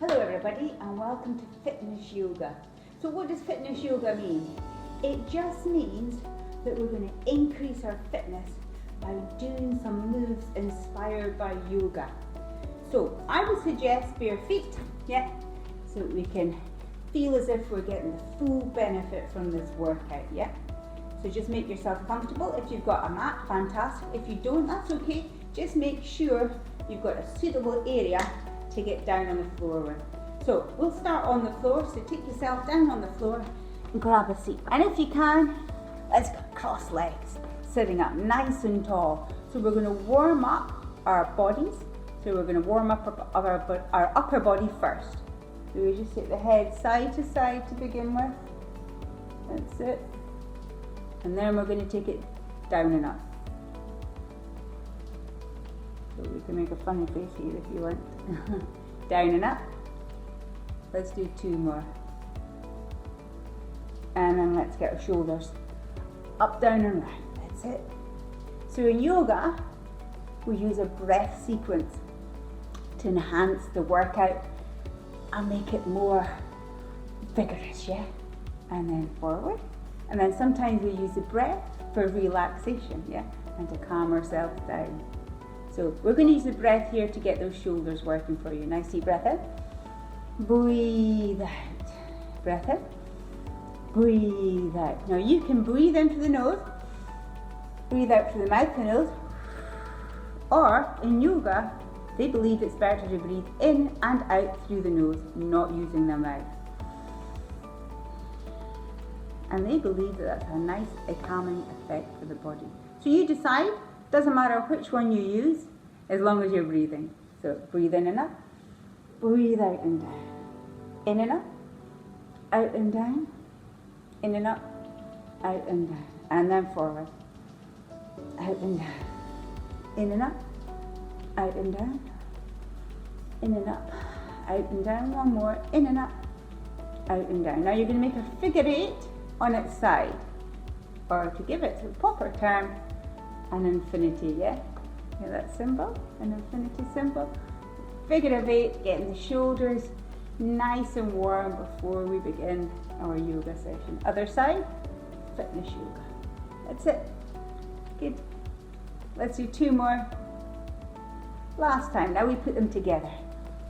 Hello everybody and welcome to Fitness Yoga. So what does Fitness Yoga mean? It just means that we're going to increase our fitness by doing some moves inspired by yoga. So I would suggest bare feet, so that we can feel as if we're getting the full benefit from this workout, So just make yourself comfortable. If you've got a mat, fantastic. If you don't, that's okay. Just make sure you've got a suitable area to get down on the floor with. So we'll start on the floor, so take yourself down on the floor and grab a seat. And if you can, let's go cross legs, sitting up nice and tall. So we're going to warm up our bodies. So we're going to warm up our upper body first. So we just take the head side to side to begin with. That's it. And then we're going to take it down and up. So we can make a funny face here if you want. Down and up. Let's do 2 more. And then let's get our shoulders up, down and round. That's it. So in yoga, we use a breath sequence to enhance the workout and make it more vigorous, And then forward. And then sometimes we use the breath for relaxation, and to calm ourselves down. So we're going to use the breath here to get those shoulders working for you. Nice deep breath in. Breathe out. Breath in. Breathe out. Now you can breathe in through the nose. Breathe out through the mouth and nose. Or in yoga, they believe it's better to breathe in and out through the nose, not using the mouth. And they believe that that's a nice calming effect for the body. So you decide. Doesn't matter which one you use, as long as you're breathing. So breathe in and up, breathe out and down. In and up, out and down, in and up, out and down. And then forward, out and down, in and up, out and down, in and up, out and down. One more, in and up, out and down. Now you're going to make a figure 8 on its side, or to give it a proper term, an infinity, Hear that symbol? An infinity symbol. Figure of 8, getting the shoulders nice and warm before we begin our yoga session. Other side, Fitness Yoga. That's it. Good. Let's do 2 more. Last time. Now we put them together.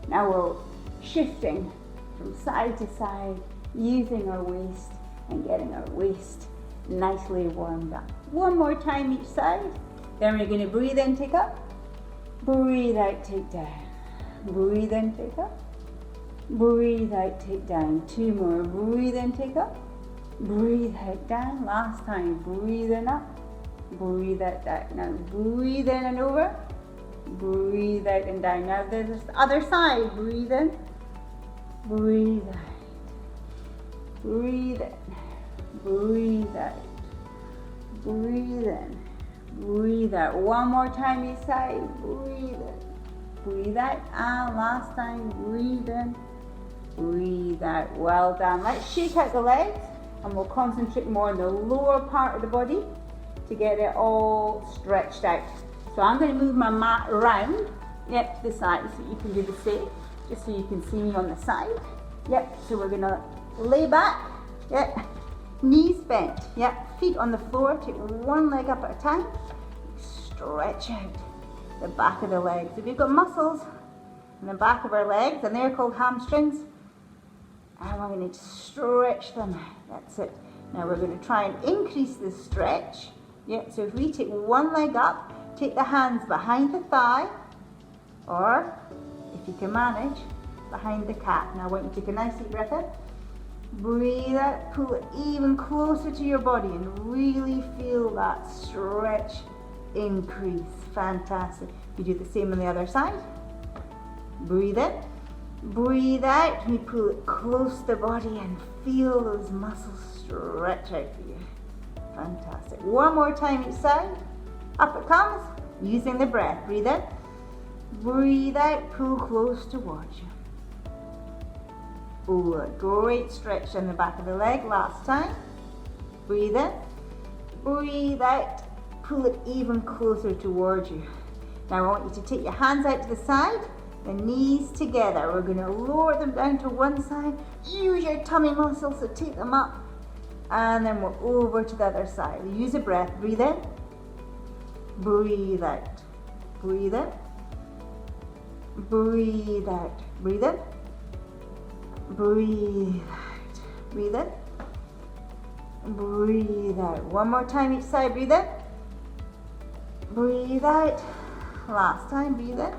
Now we're shifting from side to side, using our waist and getting our waist nicely warmed up. 1 more time each side. Then we're going to breathe in, take up. Breathe out, take down. Breathe in, take up. Breathe out, take down. 2 more. Breathe in, take up. Breathe out, down. Last time. Breathe in, up. Breathe out, down. Now breathe in and over. Breathe out and down. Now there's the other side. Breathe in. Breathe out. Breathe in. Breathe out. Breathe in. Breathe out. 1 more time each side. Breathe in. Breathe out. And last time. Breathe in. Breathe out. Well done. Let's shake out the legs and we'll concentrate more on the lower part of the body to get it all stretched out. So I'm going to move my mat around, to the side so you can do the same, just so you can see me on the side. So we're going to lay back. Knees bent, feet on the floor, take 1 leg up at a time, stretch out the back of the legs. If you've got muscles in the back of our legs, and they're called hamstrings, and we're going to stretch them out, that's it. Now we're going to try and increase the stretch, so if we take 1 leg up, take the hands behind the thigh, or if you can manage, behind the cat. Now I want you to take a nice deep breath in. Breathe out, pull it even closer to your body and really feel that stretch increase. Fantastic. You do the same on the other side. Breathe in, breathe out, and you pull it close to the body and feel those muscles stretch out for you. Fantastic. 1 more time each side. Up it comes, using the breath. Breathe in, breathe out, pull close towards you. Oh, a great stretch in the back of the leg. Last time. Breathe in, breathe out, pull it even closer towards you. Now I want you to take your hands out to the side the knees together. We're going to lower them down to one side. Use your tummy muscles to take them up. And then we're over to the other side. Use a breath. Breathe in. Breathe out. Breathe in. Breathe out. Breathe in. Breathe out. Breathe in. Breathe out. One more time each side. Breathe in. Breathe out. Last time. Breathe in.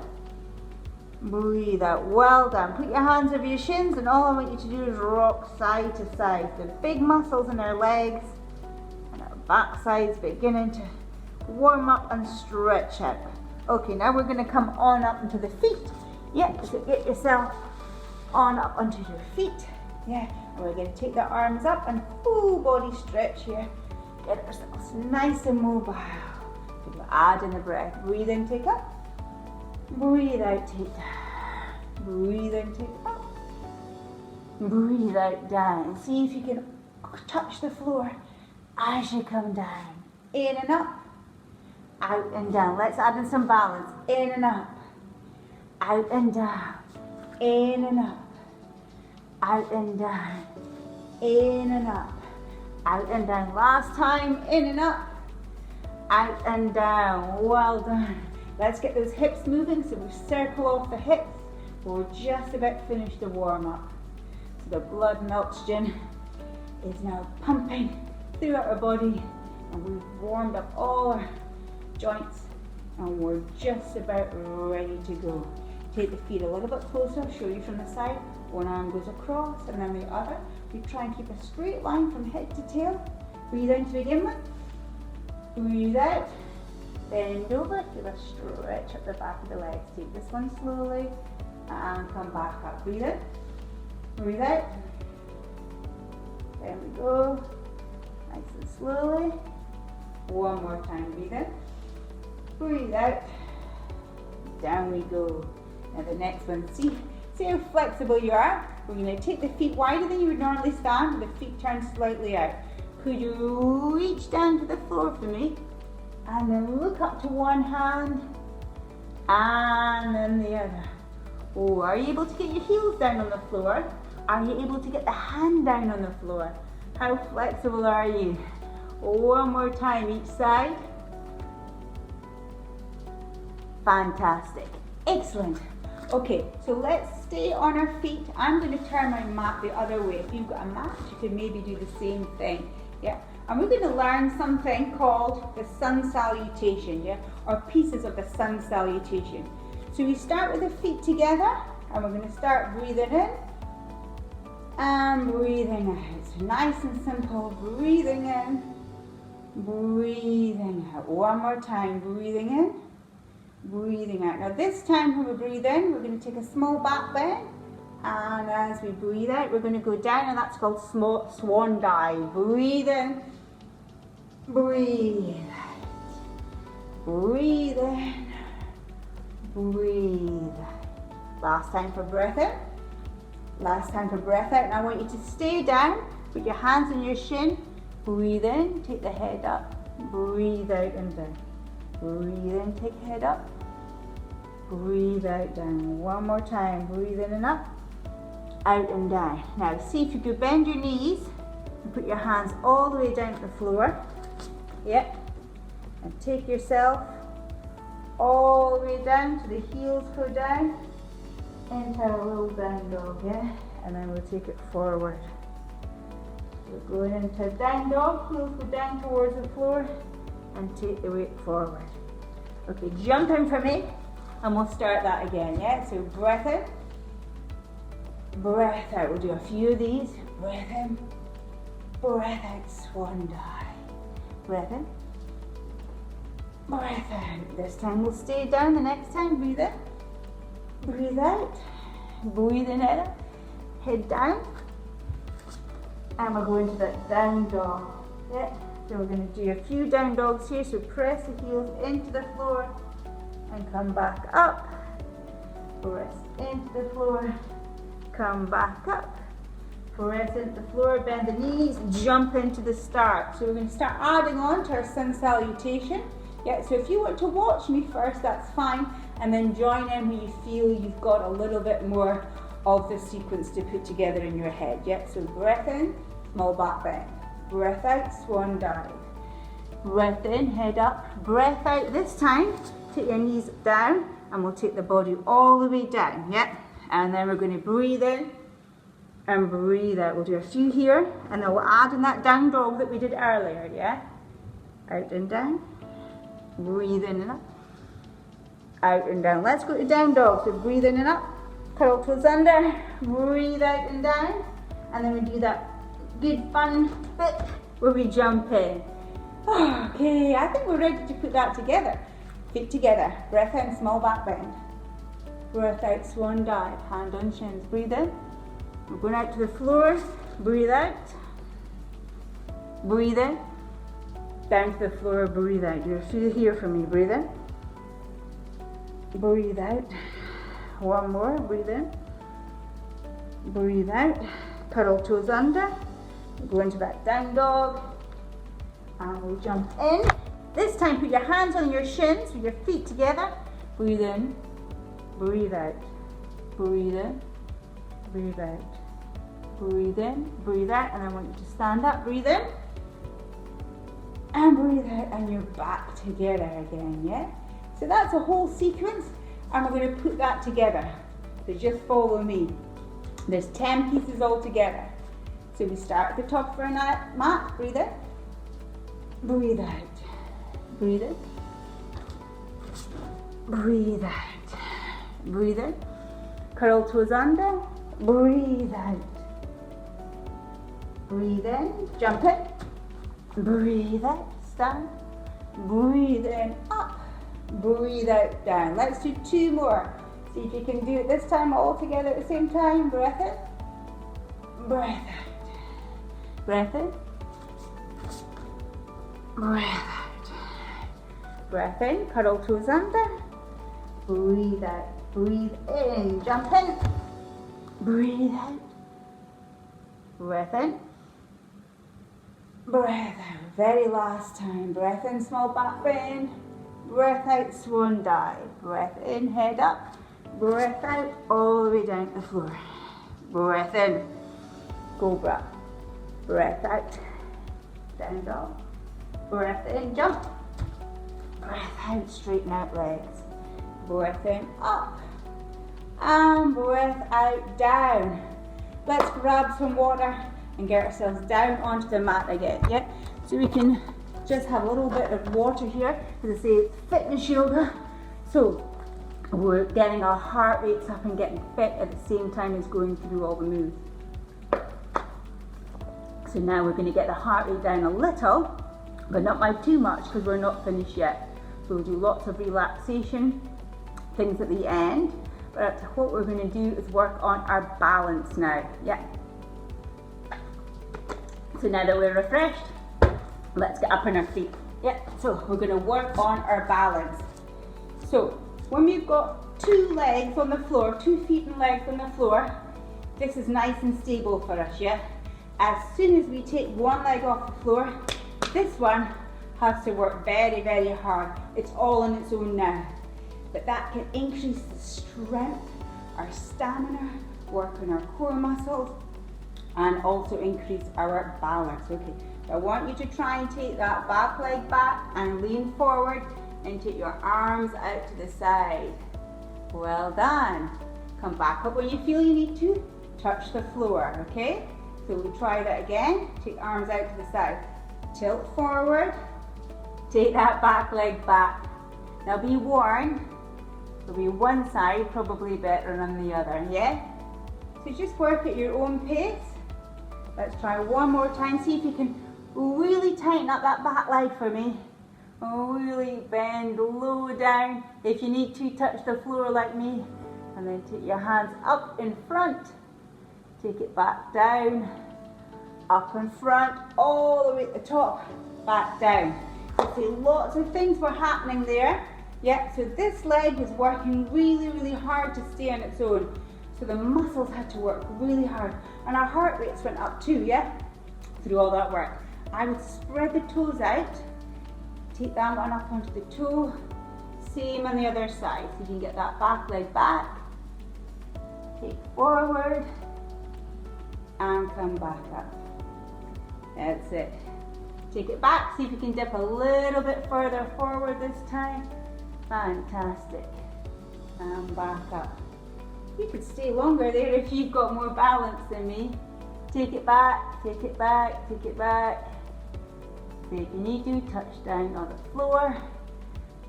Breathe out. Well done. Put your hands over your shins, and all I want you to do is rock side to side. The big muscles in our legs and our back sides beginning to warm up and stretch out. Okay, now we're going to come on up into the feet. Yeah, so get yourself on up onto your feet. Yeah, and we're going to take the arms up and full body stretch here. Get ourselves nice and mobile. We'll add in a breath. Breathe in, take up. Breathe out, take down. Breathe in, take up. Breathe out, down. See if you can touch the floor as you come down. In and up. Out and down. Let's add in some balance. In and up. Out and down. In and up. Out and down. In and up. Out and down. Last time. In and up. Out and down. Well done. Let's get those hips moving. So we circle off the hips. We're just about finished the warm up. So the blood and oxygen is now pumping throughout our body, and we've warmed up all our joints, and we're just about ready to go. Take the feet a little bit closer. I'll show you from the side. One arm goes across and then the other. We try and keep a straight line from head to tail. Breathe in to begin with. Breathe out. Bend over, give a stretch at the back of the legs. Take this one slowly and come back up. Breathe in, breathe out. There we go. Nice and slowly. One more time. Breathe in, breathe out. Down we go. Now the next one. See how flexible you are. We're going to take the feet wider than you would normally stand. The feet turn slightly out. Could you reach down to the floor for me? And then look up to one hand, and then the other. Oh, are you able to get your heels down on the floor? Are you able to get the hand down on the floor? How flexible are you? One more time each side. Fantastic. Excellent. Okay, so let's stay on our feet. I'm going to turn my mat the other way. If you've got a mat, you could maybe do the same thing. Yeah. And we're going to learn something called the sun salutation, yeah, or pieces of the sun salutation. So we start with the feet together, and we're going to start breathing in and breathing out. So nice and simple, breathing in, breathing out. One more time, breathing in, breathing out. Now this time when we breathe in, we're going to take a small back bend, and as we breathe out, we're going to go down, and that's called swan dive. Breathe in. Breathe out. Breathe in. Breathe out. Last time for breath in. Last time for breath out. And I want you to stay down. Put your hands on your shin. Breathe in. Take the head up. Breathe out and down. Breathe in. Take head up. Breathe out, down. One more time. Breathe in and up. Out and down. Now see if you could bend your knees and put your hands all the way down to the floor. Yep. And take yourself all the way down to the heels go down into a little down dog, yeah? And then we'll take it forward. We're going into a down dog, heels go down towards the floor and take the weight forward. Okay, jump in for me and we'll start that again, yeah? So breath in, breath out. We'll do a few of these. Breath in, breath out, swan dive. Breath in, breath out. This time we'll stay down. The next time, breathe in, breathe out, breathe in, head down, and we're going to that down dog. Yeah. So we're going to do a few down dogs here. So press the heels into the floor and come back up. Press into the floor, come back up. Press into the floor, bend the knees, jump into the start. So we're going to start adding on to our sun salutation. Yeah, so if you want to watch me first, that's fine. and then join in when you feel you've got a little bit more of the sequence to put together in your head. Yeah, so breath in, small back bend. Breath out, swan dive. Breath in, head up. Breath out. This time, take your knees down and we'll take the body all the way down. Yeah, and then we're going to breathe in and breathe out. We'll do a few here and then we'll add in that down dog that we did earlier. Yeah, out and down. Breathe in and up. Out and down. Let's go to down dog. So breathe in and up. Curl toes under. Breathe out and down. And then we do that good fun bit where we jump in. Okay, I think we're ready to put that together. Feet together. Breath in, small back bend. Breath out, swan dive. Hand on shins. Breathe in. We're going out to the floor. Breathe out. Breathe in. Down to the floor. Breathe out. You're through here for me. Breathe in. Breathe out. One more. Breathe in. Breathe out. Curl toes under. Go into that down dog. And we'll jump in. This time put your hands on your shins with your feet together. Breathe in. Breathe out. Breathe in. Breathe out. Breathe in. Breathe out. And I want you to stand up. Breathe in. And breathe out. And you're back together again. Yeah? So that's a whole sequence. And we're going to put that together. So just follow me. There's 10 pieces all together. So we start at the top of our mat. Breathe in. Breathe out. Breathe in. Breathe out. Breathe in. Curl toes under. Breathe out. Breathe in. Jump in. Breathe out. Stand. Breathe in. Up. Breathe out. Down. Let's do 2 more. See if you can do it this time all together at the same time. Breath in. Breath out. Breath in. Breath out. Breath in. Curl toes under. Breathe out. Breathe in. Jump in. Breathe out. Breath in. Breath out. Very last time. Breath in, small back bend. Breath out, swan dive. Breath in, head up. Breath out, all the way down to the floor. Breath in, cobra. Breath out, down dog. Breath in, jump. Breath out, straighten out legs. Breath in, up. And breath out, down. Let's grab some water and get ourselves down onto the mat again, yeah? So we can just have a little bit of water here. As I say, it's fitness yoga. So we're getting our heart rates up and getting fit at the same time as going through all the moves. So now we're going to get the heart rate down a little, but not by too much because we're not finished yet. So we'll do lots of relaxation things at the end. But what we're going to do is work on our balance now. Yeah. So now that we're refreshed, let's get up on our feet. Yeah. So we're going to work on our balance. So when we've got 2 legs on the floor, 2 feet and legs on the floor, this is nice and stable for us. Yeah. As soon as we take one leg off the floor, this one has to work very, very hard. It's all on its own now. But that can increase the strength, our stamina, work on our core muscles, and also increase our balance. Okay, so I want you to try and take that back leg back and lean forward and take your arms out to the side. Well done. Come back up when you feel you need to. Touch the floor, okay? So we'll try that again. Take arms out to the side. Tilt forward. Take that back leg back. Now be warned, there'll be one side probably better than the other, yeah? So just work at your own pace. Let's try one more time. See if you can really tighten up that back leg for me. Really bend low down. If you need to, touch the floor like me. And then take your hands up in front. Take it back down, up in front, all the way at the top, back down. You see lots of things were happening there. Yeah, so this leg was working really, really hard to stay on its own. So the muscles had to work really hard. And our heart rates went up too, yeah? Through all that work. I would spread the toes out, take that one up onto the toe, same on the other side. So you can get that back leg back, take forward, and come back up. That's it. Take it back, see if you can dip a little bit further forward this time. Fantastic. And back up. You could stay longer there if you've got more balance than me. Take it back, take it back, take it back. So if you need to, touch down on the floor.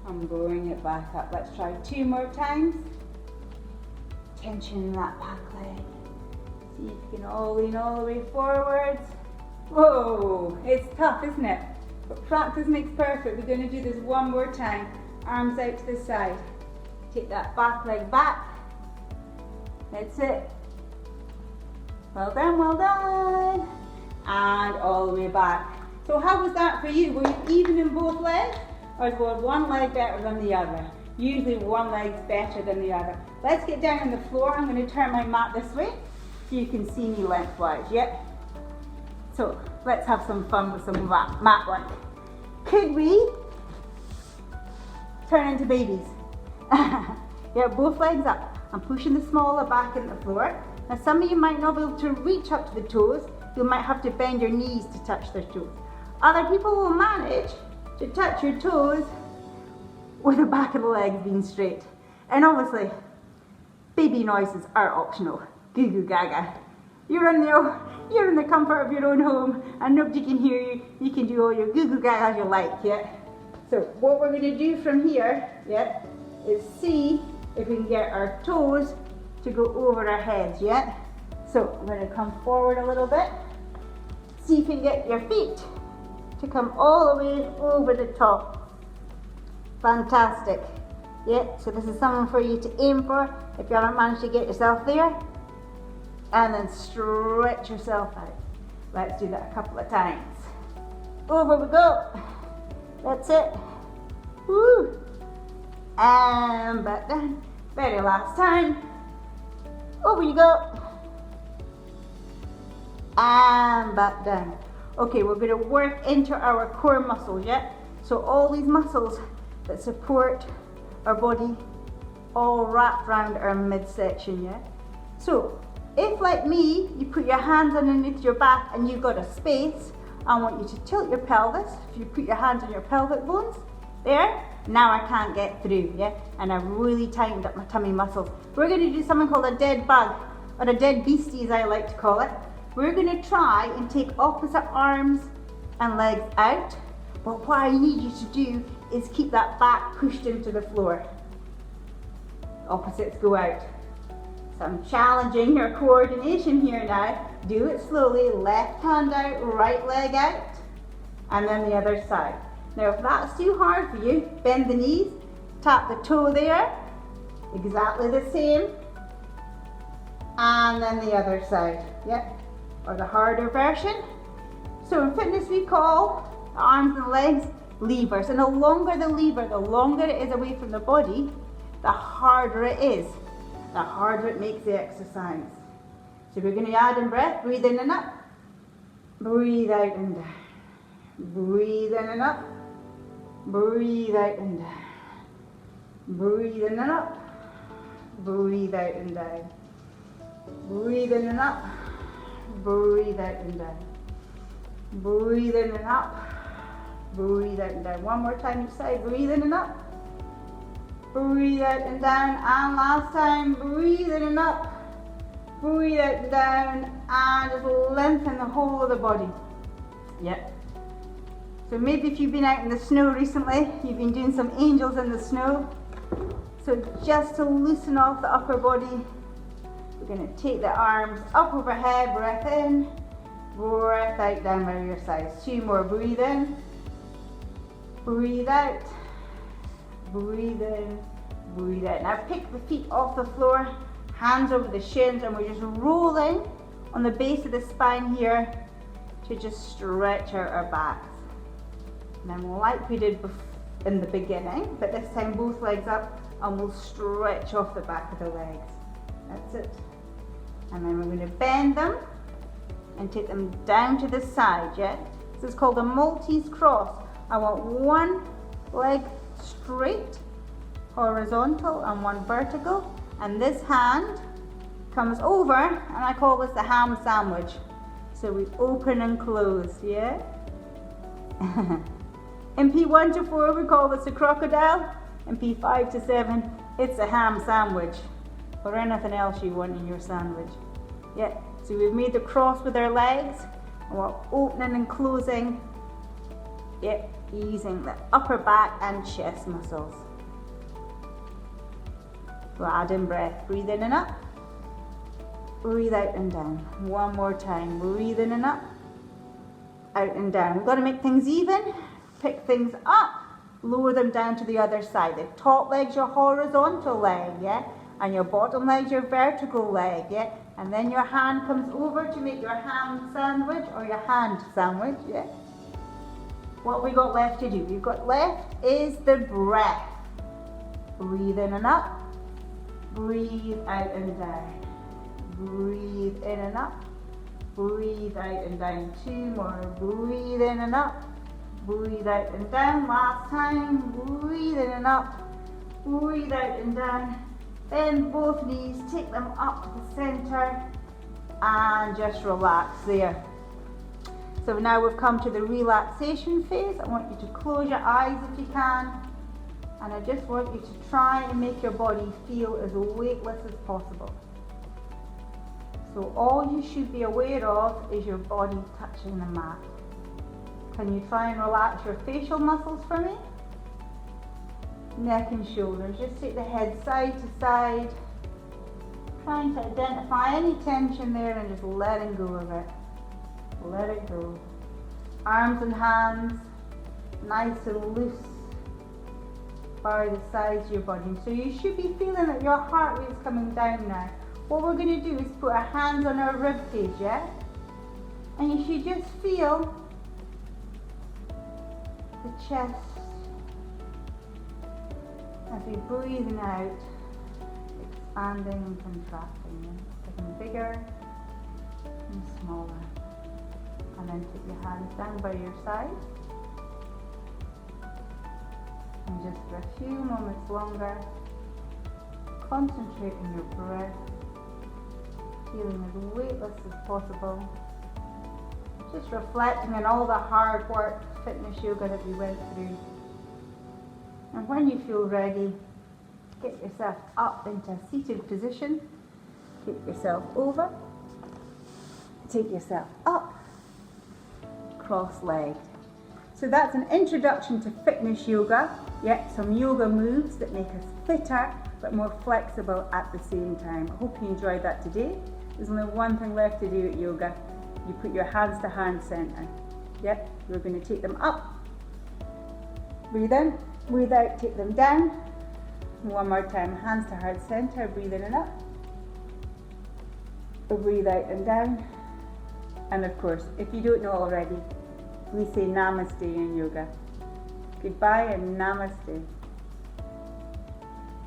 I'm bring it back up. Let's try 2 more times. Tension in that back leg. See if you can all lean all the way forwards. Whoa, it's tough, isn't it? But practice makes perfect. We're going to do this one more time. Arms out to the side. Take that back leg back. That's it. Well done, well done. And all the way back. So how was that for you? Were you even in both legs? Or was one leg better than the other? Usually one leg's better than the other. Let's get down on the floor. I'm going to turn my mat this way so you can see me lengthwise. Yep. So let's have some fun with some mat work. Could we turn into babies? Yeah, both legs up. I'm pushing the smaller back in the floor. Now some of you might not be able to reach up to the toes. You might have to bend your knees to touch their toes. Other people will manage to touch your toes with the back of the legs being straight. And obviously, baby noises are optional. Goo goo gaga. You're in the comfort of your own home and nobody can hear you. You can do all your goo goo gaga as you like, yeah? So what we're going to do from here, yeah, is see if we can get our toes to go over our heads, yeah? So I'm going to come forward a little bit. See if you can get your feet to come all the way over the top. Fantastic. Yeah, so this is something for you to aim for if you haven't managed to get yourself there. And then stretch yourself out. Let's do that a couple of times. Over we go. That's it. Woo. And back down. Very last time. Over you go. And back down. Okay, we're going to work into our core muscles, yeah? So all these muscles that support our body all wrapped around our midsection, yeah? So if, like me, you put your hands underneath your back and you've got a space, I want you to tilt your pelvis. If you put your hands on your pelvic bones, there, now I can't get through, yeah? And I've really tightened up my tummy muscles. We're going to do something called a dead bug, or a dead beastie as I like to call it. We're going to try and take opposite arms and legs out, but what I need you to do is keep that back pushed into the floor. Opposites go out. So I'm challenging your coordination here now. Do it slowly, left hand out, right leg out, and then the other side. Now if that's too hard for you, bend the knees, tap the toe there, exactly the same, and then the other side, yeah, or the harder version. So in fitness we call the arms and legs levers, and the longer the lever, the longer it is away from the body, the harder it is. The harder it makes the exercise. So we're going to add in breath, breathe in and up, breathe out and down, breathe in and up, breathe out and down, breathe in and up, breathe out and down, breathe in and up, breathe out and down, breathe in and up, breathe out and down. One more time each side, breathe in and up, breathe out and down, and last time, breathe in and up, breathe out and down, and just lengthen the whole of the body. Yep. So maybe if you've been out in the snow recently, you've been doing some angels in the snow. So just to loosen off the upper body, we're going to take the arms up overhead, breath in, breath out down by your sides. 2 more, breathe in, breathe out, breathe in, breathe out. Now pick the feet off the floor, hands over the shins, and we're just rolling on the base of the spine here to just stretch out our backs. And then like we did in the beginning, but this time both legs up, and we'll stretch off the back of the legs. That's it. And then we're going to bend them and take them down to the side, yeah? This is called a Maltese cross. I want one leg straight horizontal and one vertical. And this hand comes over, and I call this the ham sandwich. So we open and close, yeah? In P1 to 4, we call this a crocodile. In P5 to 7, it's a ham sandwich. Or anything else you want in your sandwich. Yeah, so we've made the cross with our legs. And we're opening and closing. Yeah, using the upper back and chest muscles. We'll add in breath. Breathe in and up. Breathe out and down. One more time. Breathe in and up. Out and down. We've got to make things even. Pick things up. Lower them down to the other side. The top leg's your horizontal leg, yeah? And your bottom leg's your vertical leg, yeah? And then your hand comes over to make your ham sandwich or your hand sandwich, yeah? What we got left to do? We've got left is the breath. Breathe in and up. Breathe out and down. Breathe in and up. Breathe out and down. 2 more. Breathe in and up. Breathe out and down. Last time. Breathe in and up. Breathe out and down. Bend both knees. Take them up to the center. And just relax there. So now we've come to the relaxation phase. I want you to close your eyes if you can. And I just want you to try and make your body feel as weightless as possible. So all you should be aware of is your body touching the mat. Can you try and relax your facial muscles for me? Neck and shoulders. Just take the head side to side. Trying to identify any tension there and just letting go of it. Let it go. Arms and hands nice and loose by the sides of your body. So you should be feeling that your heart rate is coming down now. What we're going to do is put our hands on our rib cage, yeah? And you should just feel the chest as we breathe out, expanding and contracting, getting bigger and smaller. And then take your hands down by your side. And just for a few moments longer, concentrate on your breath, feeling as weightless as possible. Just reflecting on all the hard work, fitness yoga that we went through. And when you feel ready, get yourself up into a seated position. Take yourself over. Take yourself up. Cross-legged. So that's an introduction to fitness yoga. Yet some yoga moves that make us fitter but more flexible at the same time. I hope you enjoyed that today. There's only one thing left to do at yoga. You put your hands to hand center. Yep, we're going to take them up. Breathe in, breathe out, take them down. One more time, hands to heart center, breathe in and up. Breathe out and down. And of course, if you don't know already, we say namaste in yoga. Goodbye and namaste.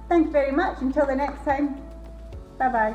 Thank you very much. Until the next time. Bye-bye.